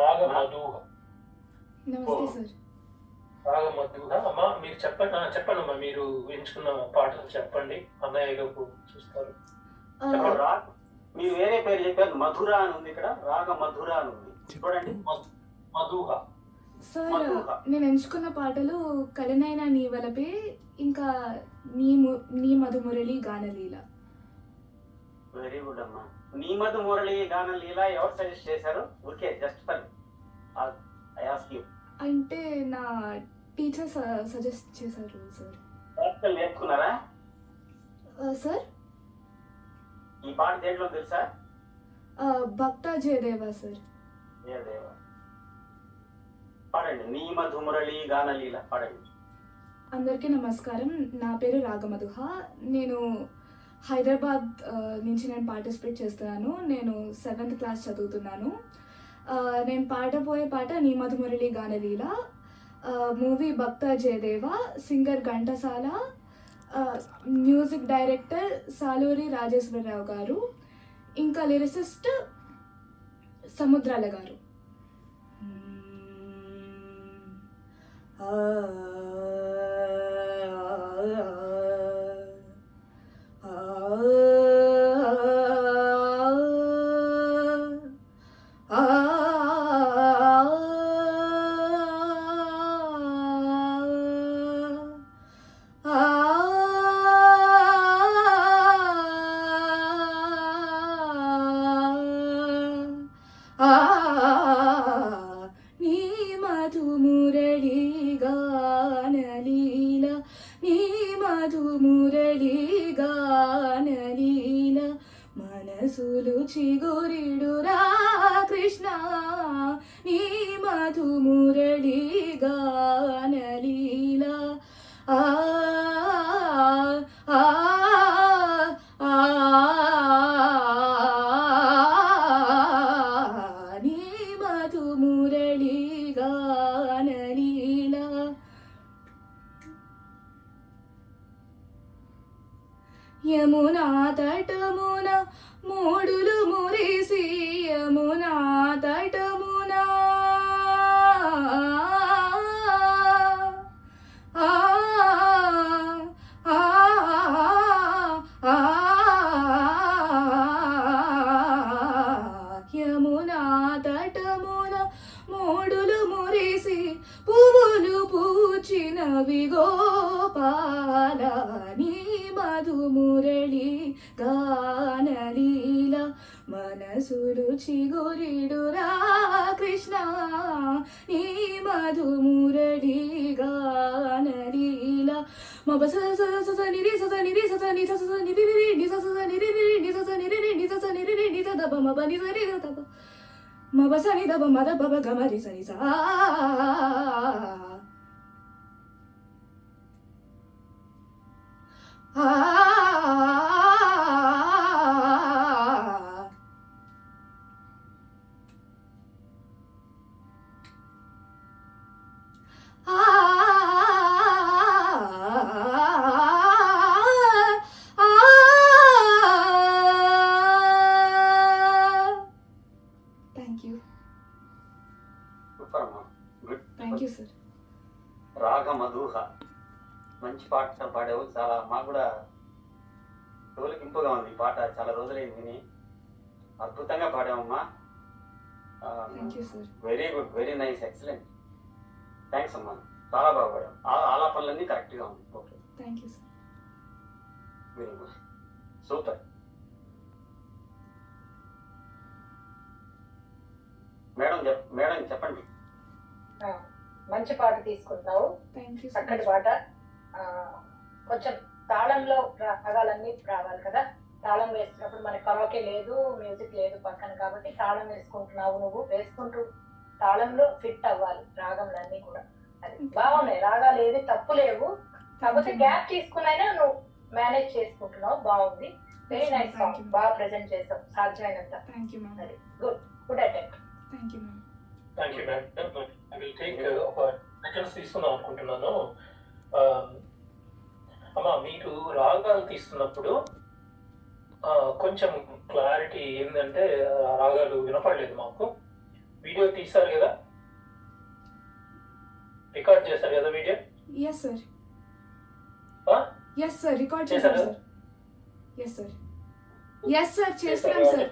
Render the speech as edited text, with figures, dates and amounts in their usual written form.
రాగ మధుహ. నమస్తే సార్. రాగ మధుహ. అమ్మా మీరు చెప్పండి. చెప్పండి అమ్మా, మీరు ఎంచుకున్న పాటలు చెప్పండి. అన్నయ్య గారు చూస్తారు. మీరు వేరే పేరు చెప్పారు, మధుర అని ఉంది ఇక్కడ, రాగ మధుర అని ఉంది చూడండి. మధుహ. సార్ నేను ఎంచుకున్న పాటలు కలినైనా నీ వలపే, ఇంకా నీ మధుమురళి గానలీల. వెరీ గుడ్ అమ్మా. నీ మధుమురళి గానలీల ఎవరు సజెస్ట్ చేశారు? Okay, just for I ask you. అంటే నా టీచర్ సజెస్ట్ చేశారు సార్. పాటలు నేర్చుకున్నారా సార్? ఈ పాట దేంట్లో తెలుసా? భక్త జయదేవా సార్. జయదేవా. పాడండి, నీ మధుమురళి గానలీల పాడండి. అందరికీ నమస్కారం. నా పేరు రాగమధుహ. నేను హైదరాబాద్ నుంచి పార్టిసిపేట్ చేస్తున్నాను. నేను 7th క్లాస్ చదువుతున్నాను. నేను పాడబోయే పాట నీ మధుమురళి గానలీల. Movie Bhakta Jayadeva. Singer Ghantasala. Music director Saluri Rajeswara Rao గారు. ఇంకా లిరిసిస్ట్ సముద్రాల గారు. నీ మధుమురళి గానలీల, నీ మధుమురళి గానలీల, మనసులు చిగురిడురా కృష్ణ, నీ మధుమురళి గానలీల. ఆ ఆ మురళి గానలీల. యమునా తటమున మూడులు మురిసి, యమునా తటమున యమునా తటమున మూడులు మురిసి, పువ్వులు పూచినవి గోపాల, నీ మధుమురళి గానలీల, మనసులు చిగురిడురా కృష్ణ, నీ మధుమురళి గానలీల. మబ స స స స ని రి స స ని రి స స ని స స ని రి రి ని స స ని రి రి ని స స ని రి రి ని స స ని రి రి ని స ద బ మ బ ని స రి ద బ మబ స ని ద బ మ ద బ బ గ మ రి స ని స. Thank you. సూపర్ అమ్మా, గుడ్. Thank you sir. రాగ మధుహ, మంచి పాట పాడావు. చాలా మాకు కూడా తోలికింపుగా ఉంది ఈ పాట. చాలా రోజులైంది విని. అద్భుతంగా పాడావమ్మా. Thank you sir. Very good, very nice, excellent. Thanks అమ్మా, చాలా బాగా పాడావు. ఆలాపనలన్నీ కరెక్ట్గా ఉంది. Okay, thank you sir. Very good, super. Madam చెప్పండి. మంచి పాట తీసుకుంటావు, థ్యాంక్ యూ. చక్కటి పాట. కొంచెం తాళంలో రాగాలన్నీ రావాలి కదా. తాళం వేస్తున్నప్పుడు మనకి కరోకే లేదు, మ్యూజిక్ లేదు పక్కన, కాబట్టి తాళం వేసుకుంటున్నావు. నువ్వు వేసుకుంటూ తాళంలో ఫిట్ అవ్వాలి రాగంలన్నీ కూడా. అది బాగున్నాయి రాగాలు, ఏది తప్పు లేవు. కాకపోతే గ్యాప్ తీసుకునైనా నువ్వు మేనేజ్ చేసుకుంటున్నావు. బాగుంది, వెరీ నైస్ సాంగ్. బాగా ప్రెజెంట్ చేసావు సాధ్యమైనంత. Thank you ma'am. Good, good attempt. Thank you ma'am. Thank you ma'am. I will take ఒక సెకండ్స్ తీసుకుందాం అనుకుంటున్నాను. అమ్మా, మీరు రాగాలు తీస్తున్నప్పుడు కొంచెం క్లారిటీ ఏంటంటే రాగాలు వినపడలేదు మాకు. వీడియో తీస్తారు కదా, రికార్డ్ చేస్తారు కదా వీడియో? ఎస్ సార్, ఆ? ఎస్ సార్, రికార్డ్ చేశారా? చేశారు sir. Yes sir, yes sir, చేస్తున్నాం సార్.